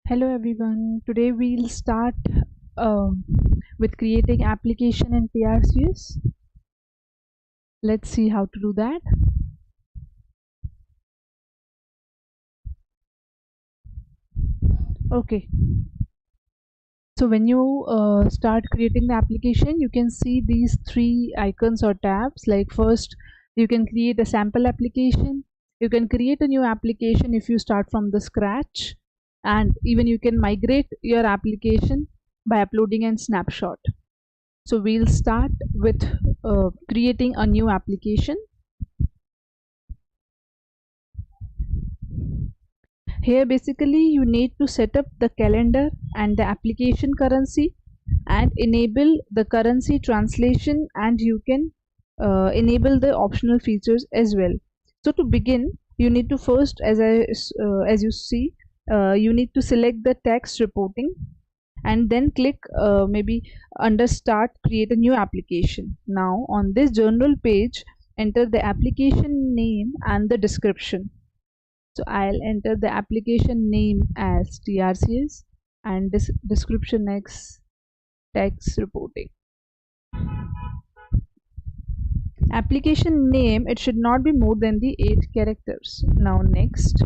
Hello everyone. Today we'll start um, with creating application in TRCS. Let's see how to do that. Okay. So when you start creating the application, you can see these three icons or tabs. Like first, you can create a sample application. You can create a new application if you start from the scratch, and even you can migrate your application by uploading a snapshot. So we'll start with creating a new application. Here basically you need to set up the calendar and the application currency and enable the currency translation, and you can enable the optional features as well. So to begin, you need to first, as you see, you need to select the tax reporting and then click maybe under start create a new application. Now on this general page, enter the application name and the description. So I'll enter the application name as TRCS and description X tax reporting. Application name, it should not be more than the 8 characters. Now next,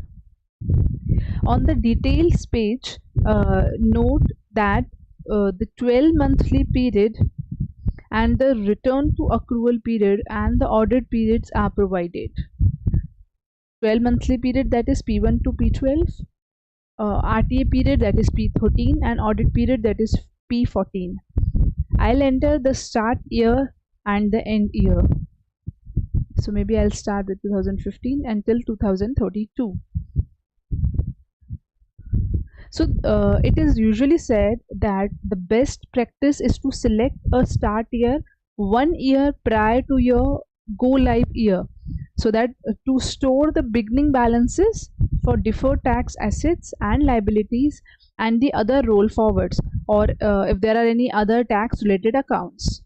on the details page, note that the 12 monthly period and the return to accrual period and the audit periods are provided. 12 monthly period, that is P1 to P12, RTA period, that is P13, and audit period, that is P14. I'll enter the start year and the end year. So maybe I'll start with 2015 until 2032. So it is usually said that the best practice is to select a start year 1 year prior to your go live year, so that to store the beginning balances for deferred tax assets and liabilities and the other roll forwards, or if there are any other tax related accounts.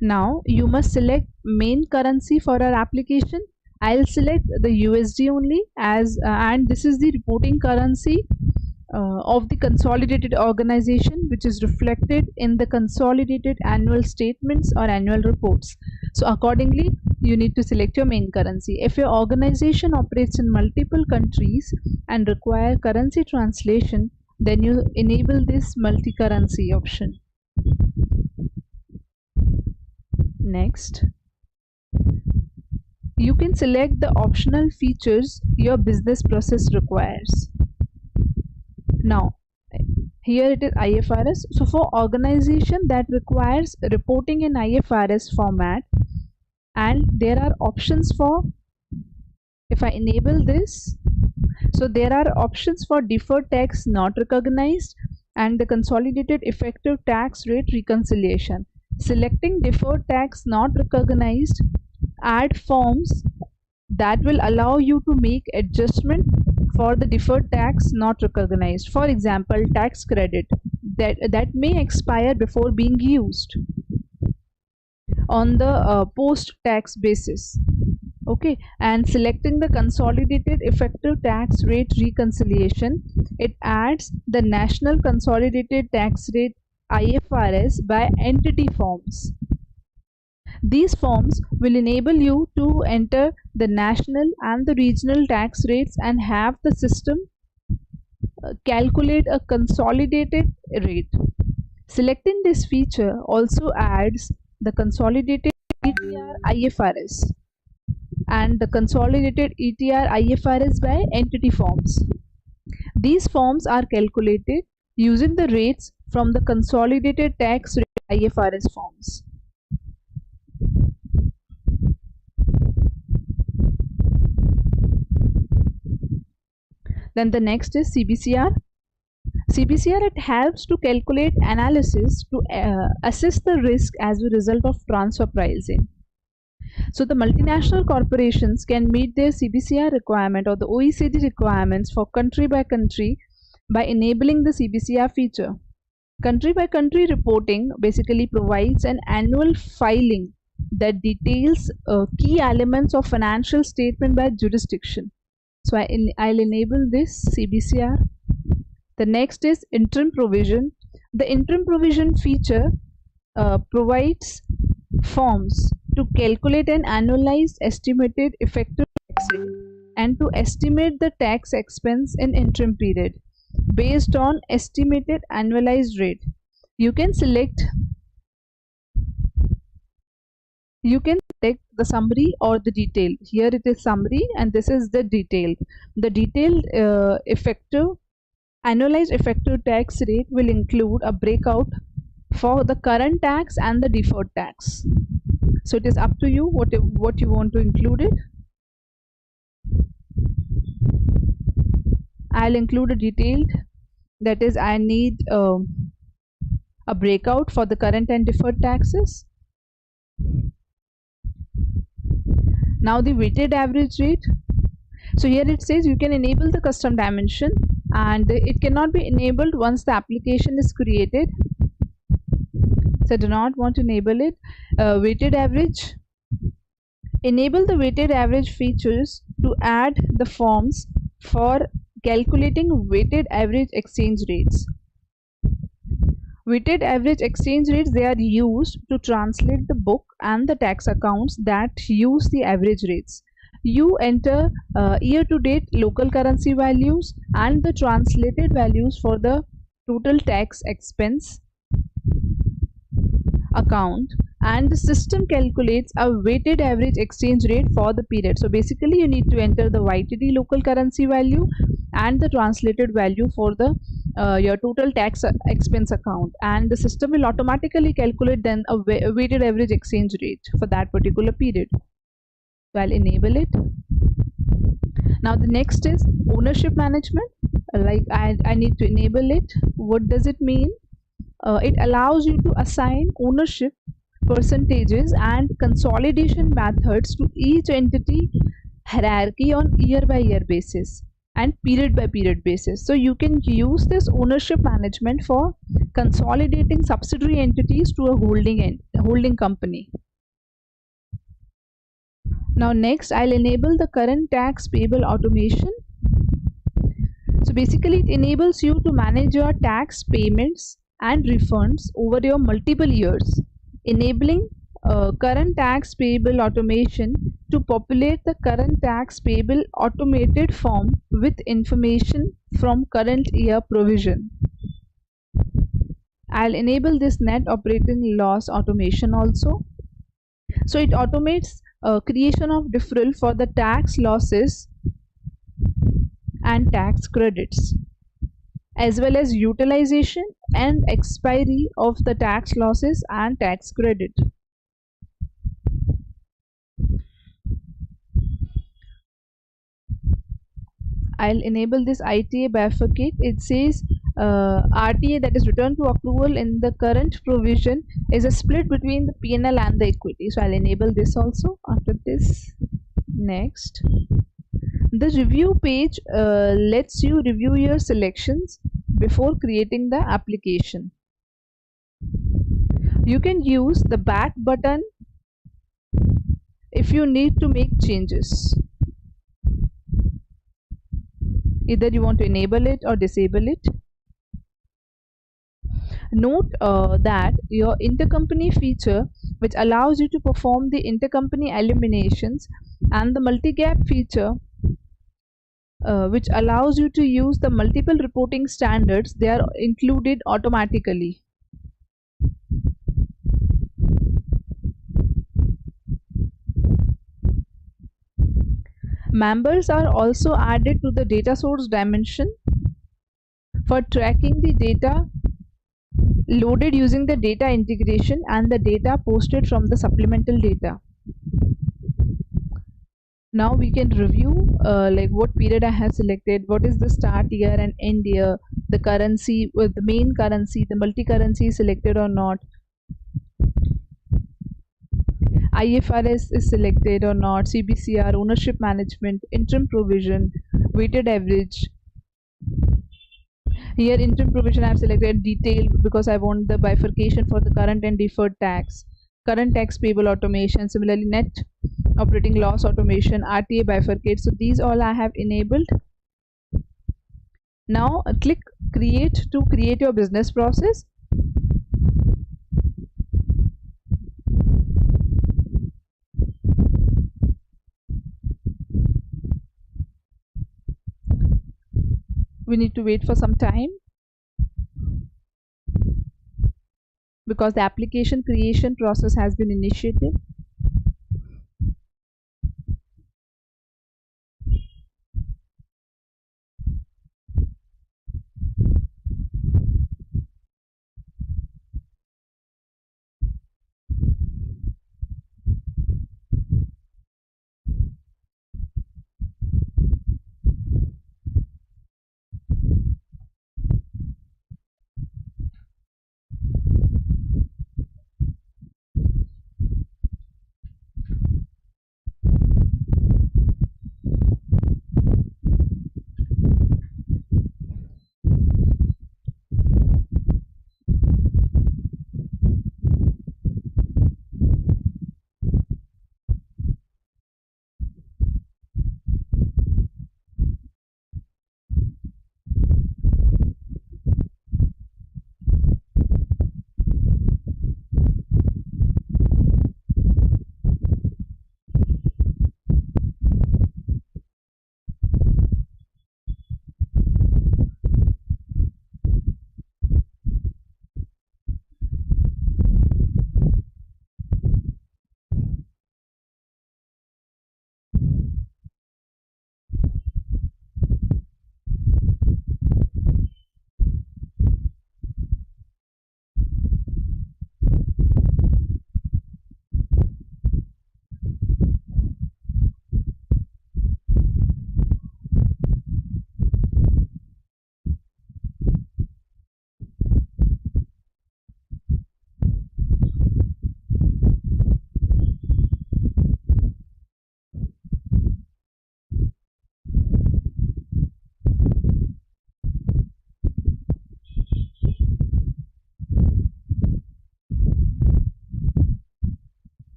Now you must select main currency for our application. I'll select the USD only as and this is the reporting currency of the consolidated organization, which is reflected in the consolidated annual statements or annual reports. So accordingly, you need to select your main currency. If your organization operates in multiple countries and require currency translation, then you enable this multi-currency option. Next, you can select the optional features your business process requires. Now here it is IFRS. So for organization that requires reporting in IFRS format, and there are options for, if I enable this, so there are options for deferred tax not recognized and the consolidated effective tax rate reconciliation. Selecting deferred tax not recognized, add forms that will allow you to make adjustment for the deferred tax not recognized. For example, tax credit that may expire before being used on the post-tax basis. Okay, and selecting the consolidated effective tax rate reconciliation, it adds the national consolidated tax rate IFRS by entity forms. These forms will enable you to enter the national and the regional tax rates and have the system calculate a consolidated rate. Selecting this feature also adds the consolidated ETR IFRS and the consolidated ETR IFRS by entity forms. These forms are calculated using the rates from the consolidated tax rate IFRS forms. Then the next is CBCR. CBCR, it helps to calculate analysis to assess the risk as a result of transfer pricing. So the multinational corporations can meet their CBCR requirement or the OECD requirements for country by country by enabling the CBCR feature. Country by country reporting basically provides an annual filing that details key elements of financial statement by jurisdiction. So I'll enable this CBCR. The next is interim provision. The interim provision feature provides forms to calculate an annualized estimated effective tax rate and to estimate the tax expense in interim period based on estimated annualized rate. You can select the summary or the detail. Here it is summary and this is the detail. The detailed annualized effective tax rate will include a breakout for the current tax and the deferred tax. So it is up to you what you want to include it. I'll include a detailed, that is I need a breakout for the current and deferred taxes. Now the weighted average rate. So here it says you can enable the custom dimension and it cannot be enabled once the application is created. So I do not want to enable it. Weighted average. Enable the weighted average features to add the forms for calculating weighted average exchange rates. Weighted average exchange rates, they are used to translate the book and the tax accounts that use the average rates. You enter year-to-date local currency values and the translated values for the total tax expense account, and the system calculates a weighted average exchange rate for the period. So basically you need to enter the YTD local currency value and the translated value for the your total tax expense account, and the system will automatically calculate then a weighted average exchange rate for that particular period. So I'll enable it. Now the next is ownership management. Like I need to enable it. What does it mean? It allows you to assign ownership percentages and consolidation methods to each entity hierarchy on year-by-year basis and period-by-period basis. So you can use this ownership management for consolidating subsidiary entities to a holding company. Now next, I'll enable the current tax payable automation. So basically it enables you to manage your tax payments and refunds over your multiple years, enabling current tax payable automation to populate the current tax payable automated form with information from current year provision. I'll enable this net operating loss automation also. So it automates creation of deferral for the tax losses and tax credits, as well as utilization and expiry of the tax losses and tax credit. I'll enable this ITA bifurcate. It says RTA, that is return to accrual in the current provision, is a split between the P&L and the equity. So I'll enable this also after this. Next, the review page lets you review your selections before creating the application. You can use the back button if you need to make changes. Either you want to enable it or disable it. Note that your intercompany feature, which allows you to perform the intercompany eliminations, and the multi-gap feature, which allows you to use the multiple reporting standards, they are included automatically. Members are also added to the data source dimension for tracking the data loaded using the data integration and the data posted from the supplemental data. Now we can review like what period I have selected, what is the start year and end year, the currency, with the main currency, the multi-currency is selected or not, IFRS is selected or not, CBCR, ownership management, interim provision, weighted average. Here interim provision I have selected detail because I want the bifurcation for the current and deferred tax, current tax payable automation, similarly net operating loss automation, RTA bifurcate. So these all I have enabled. Now click create to create your business process. We need to wait for some time because the application creation process has been initiated.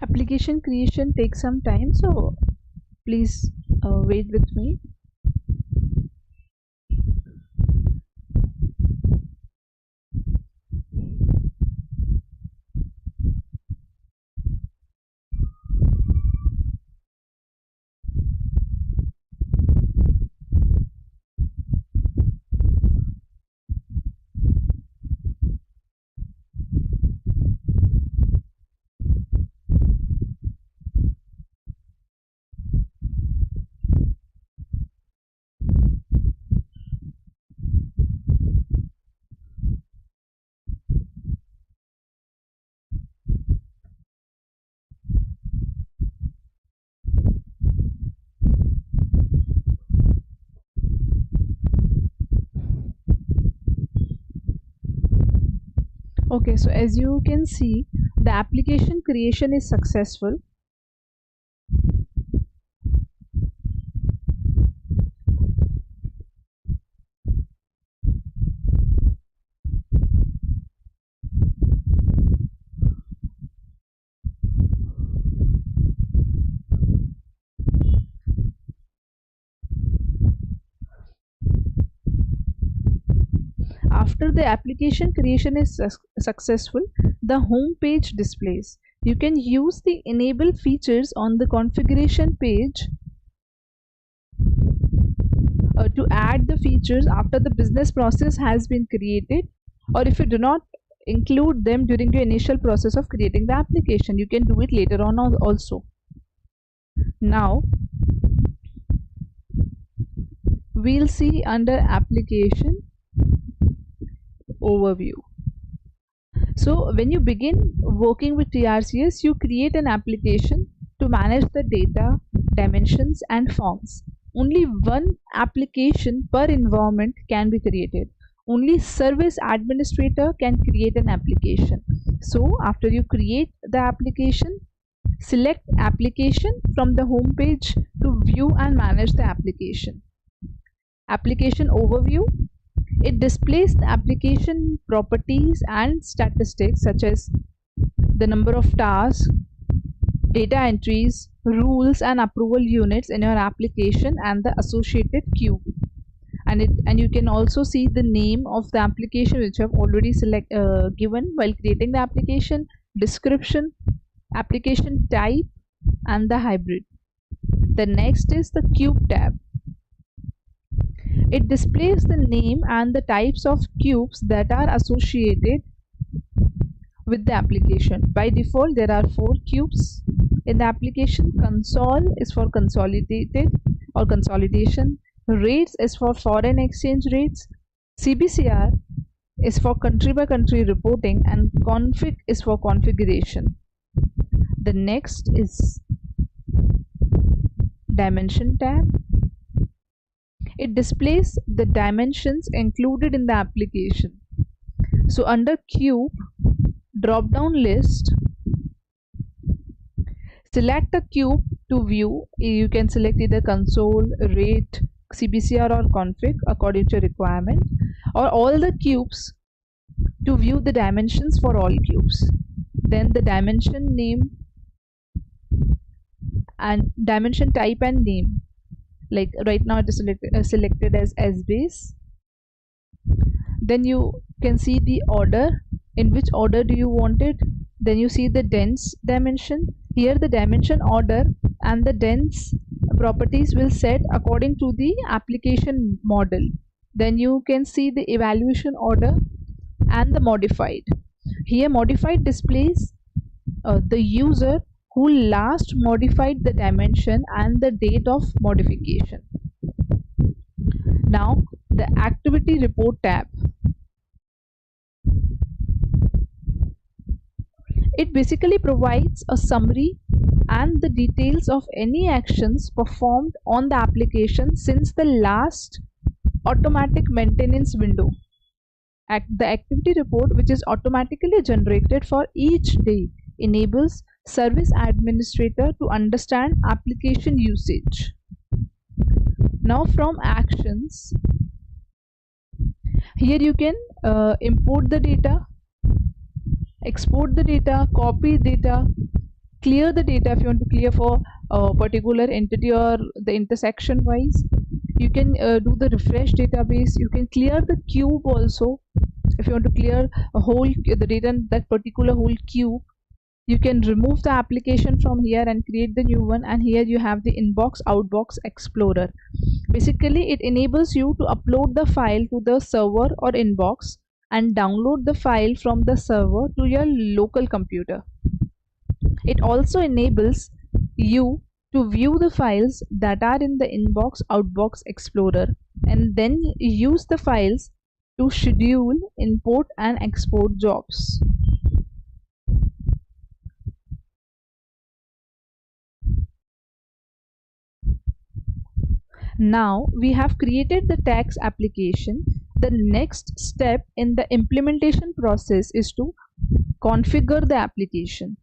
Application creation takes some time, so please wait with me. Okay, so as you can see, the application creation is successful. After the application creation is successful, the home page displays. You can use the enable features on the configuration page to add the features after the business process has been created, or if you do not include them during the initial process of creating the application, you can do it later on also. Now we'll see under application overview. So when you begin working with TRCS, you create an application to manage the data, dimensions and forms. Only one application per environment can be created. Only service administrator can create an application. So after you create the application, select application from the home page to view and manage the application. Application overview. It displays the application properties and statistics such as the number of tasks, data entries, rules and approval units in your application and the associated queue. And you can also see the name of the application which you have already given while creating the application, description, application type and the hybrid. The next is the cube tab. It displays the name and the types of cubes that are associated with the application. By default, there are 4 cubes in the application. Console is for consolidated or consolidation. Rates is for foreign exchange rates. CBCR is for country by country reporting, and config is for configuration. The next is dimension tab. It displays the dimensions included in the application. So under cube, drop down list, select a cube to view. You can select either console, rate, CBCR or config according to your requirement, or all the cubes to view the dimensions for all cubes. Then the dimension name and dimension type and name. Like right now it is selected as SBase. Then you can see the order, in which order do you want it. Then you see the dense dimension. Here the dimension order and the dense properties will set according to the application model. Then you can see the evaluation order and the modified. Here modified displays the user who last modified the dimension and the date of modification. Now the activity report tab. It basically provides a summary and the details of any actions performed on the application since the last automatic maintenance window. The activity report, which is automatically generated for each day, enables service administrator to understand application usage. Now from actions, here you can import the data, export the data, copy data, clear the data if you want to clear for a particular entity or the intersection wise. You can do the refresh database. You can clear the cube also if you want to clear the data in that particular whole cube. You can remove the application from here and create the new one, and here you have the inbox outbox explorer. Basically it enables you to upload the file to the server or inbox and download the file from the server to your local computer. It also enables you to view the files that are in the inbox outbox explorer and then use the files to schedule, import and export jobs. Now we have created the tax application. The next step in the implementation process is to configure the application.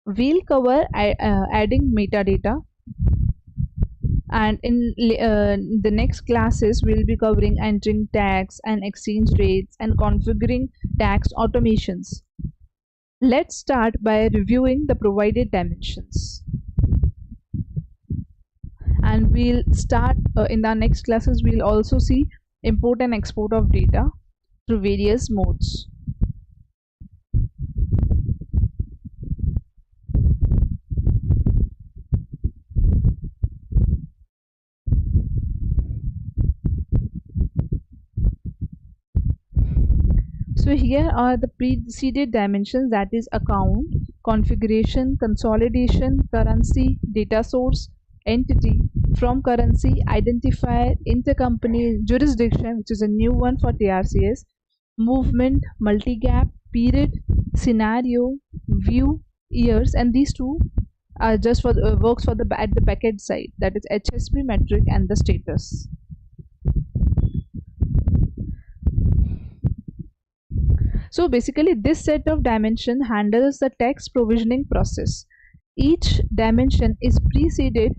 We'll cover adding metadata, and in the next classes we'll be covering entering tax and exchange rates and configuring tax automations. Let's start by reviewing the provided dimensions. And we'll start in the next classes we'll also see import and export of data through various modes. So here are the preceded dimensions, that is account, configuration, consolidation, currency, data source, entity, from currency, identifier, intercompany, jurisdiction, which is a new one for TRCS, movement, multi-gap, period, scenario, view, years, and these two are just for works for the at the backend side, that is HSP metric and the status. So basically this set of dimension handles the text provisioning process. Each dimension is preceded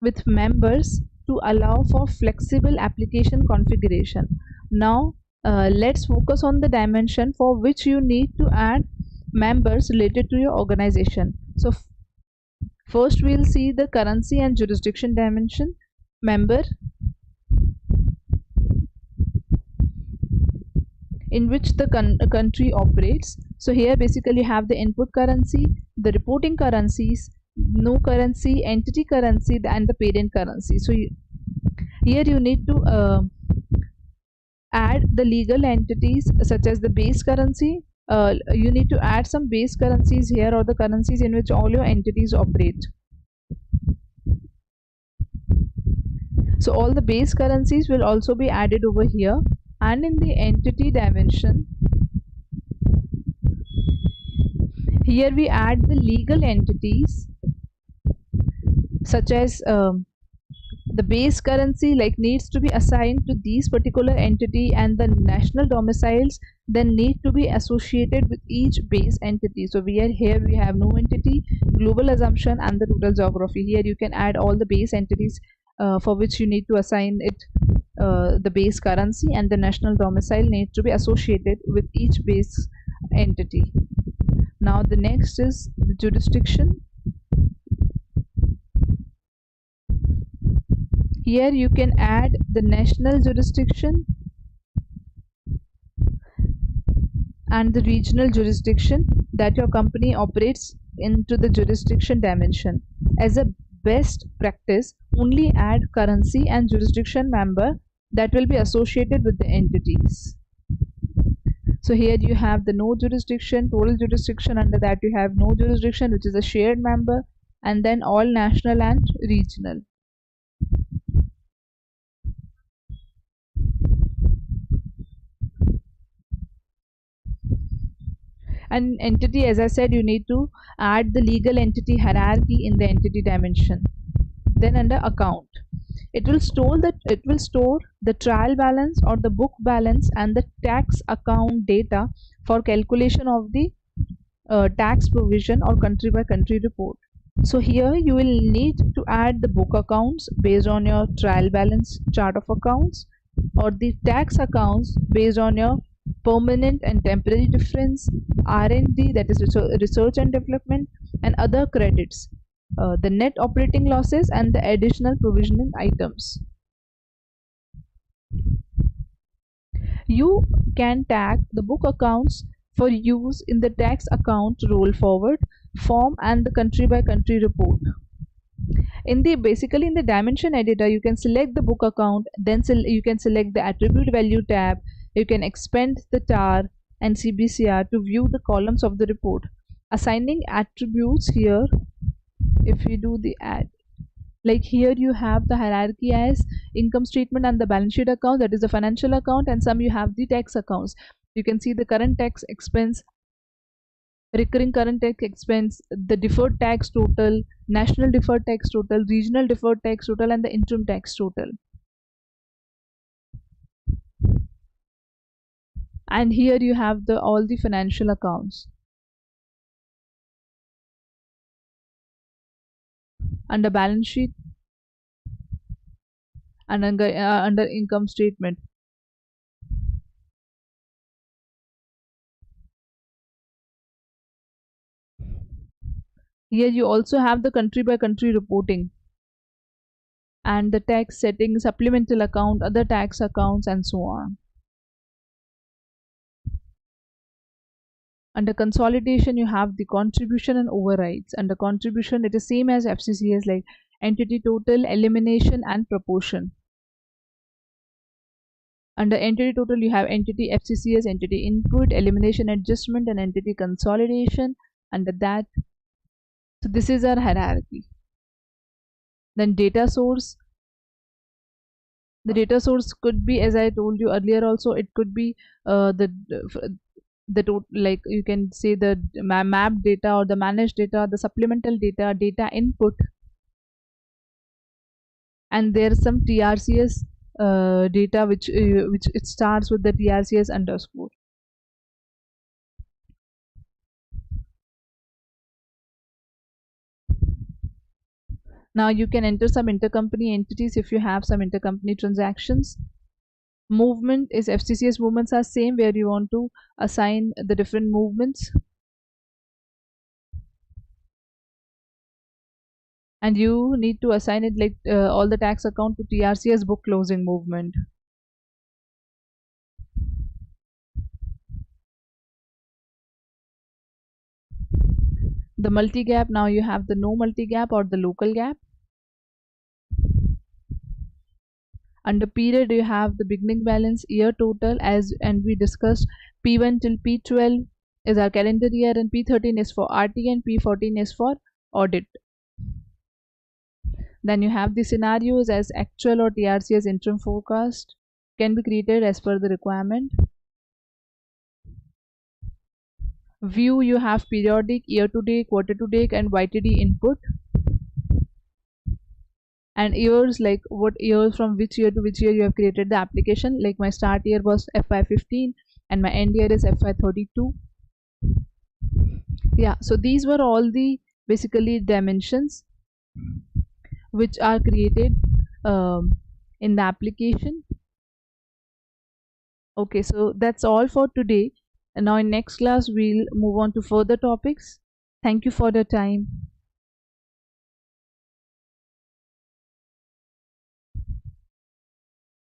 with members to allow for flexible application configuration. Now let's focus on the dimension for which you need to add members related to your organization. So first we'll see the currency and jurisdiction dimension. Member in which the country operates. So here basically you have the input currency, the reporting currencies, no currency, entity currency, and the parent currency. So here you need to add the legal entities such as the base currency. You need to add some base currencies here, or the currencies in which all your entities operate. So all the base currencies will also be added over here. And in the entity dimension, here we add the legal entities such as the base currency needs to be assigned to these particular entity, and the national domiciles then need to be associated with each base entity. So we have no entity, global assumption, and the total geography. Here you can add all the base entities for which you need to assign it the base currency, and the national domicile needs to be associated with each base entity. Now the next is the jurisdiction. Here you can add the national jurisdiction and the regional jurisdiction that your company operates into the jurisdiction dimension. As a best practice, only add currency and jurisdiction member that will be associated with the entities. So here you have the no jurisdiction, total jurisdiction. Under that you have no jurisdiction, which is a shared member, and then all national and regional. And entity, as I said, you need to add the legal entity hierarchy in the entity dimension. Then under account, it will store the trial balance or the book balance and the tax account data for calculation of the tax provision or country by country report. So here you will need to add the book accounts based on your trial balance chart of accounts, or the tax accounts based on your permanent and temporary difference, R&D, that is research and development, and other credits, the net operating losses, and the additional provisioning items. You can tag the book accounts for use in the tax account roll forward form and the country by country report. Basically in the dimension editor, you can select the book account, then you can select the attribute value tab. You can expand the TAR and CBCR to view the columns of the report. Assigning attributes here, if we do the add, here you have the hierarchy as income statement and the balance sheet account, that is the financial account, and some you have the tax accounts. You can see the current tax expense, recurring current tax expense, the deferred tax total, national deferred tax total, regional deferred tax total, and the interim tax total. And here you have all the financial accounts. Under balance sheet and under income statement. Here you also have the country by country reporting and the tax setting, supplemental account, other tax accounts, and so on. Under consolidation, you have the contribution and overrides. Under contribution, it is same as FCCS, like entity total, elimination, and proportion. Under entity total, you have entity FCCS, entity input, elimination, adjustment, and entity consolidation. Under that, so this is our hierarchy. Then data source. The data source could be, as I told you earlier also, it could be like you can say the map data or the managed data, the supplemental data, data input, and there's some TRCS data which it starts with the TRCS underscore. Now you can enter some intercompany entities if you have some intercompany transactions. Movement is FCCS movements are same, where you want to assign the different movements, and you need to assign it like all the tax account to TRCS book closing movement. The multi-gap, now you have the no multi-gap or the local gap. Under period you have the beginning balance, year total, as and we discussed P1 till P12 is our calendar year, and P13 is for RT, and P14 is for audit. Then you have the scenarios as actual or TRCS interim forecast can be created as per the requirement. View, you have periodic, year to date, quarter to date, and YTD input. And years, like what years from which year to which year you have created the application. Like my start year was FY15 and my end year is FY32. Yeah, so these were all the basically dimensions which are created in the application. Okay, so that's all for today. And now in next class we'll move on to further topics. Thank you for the time.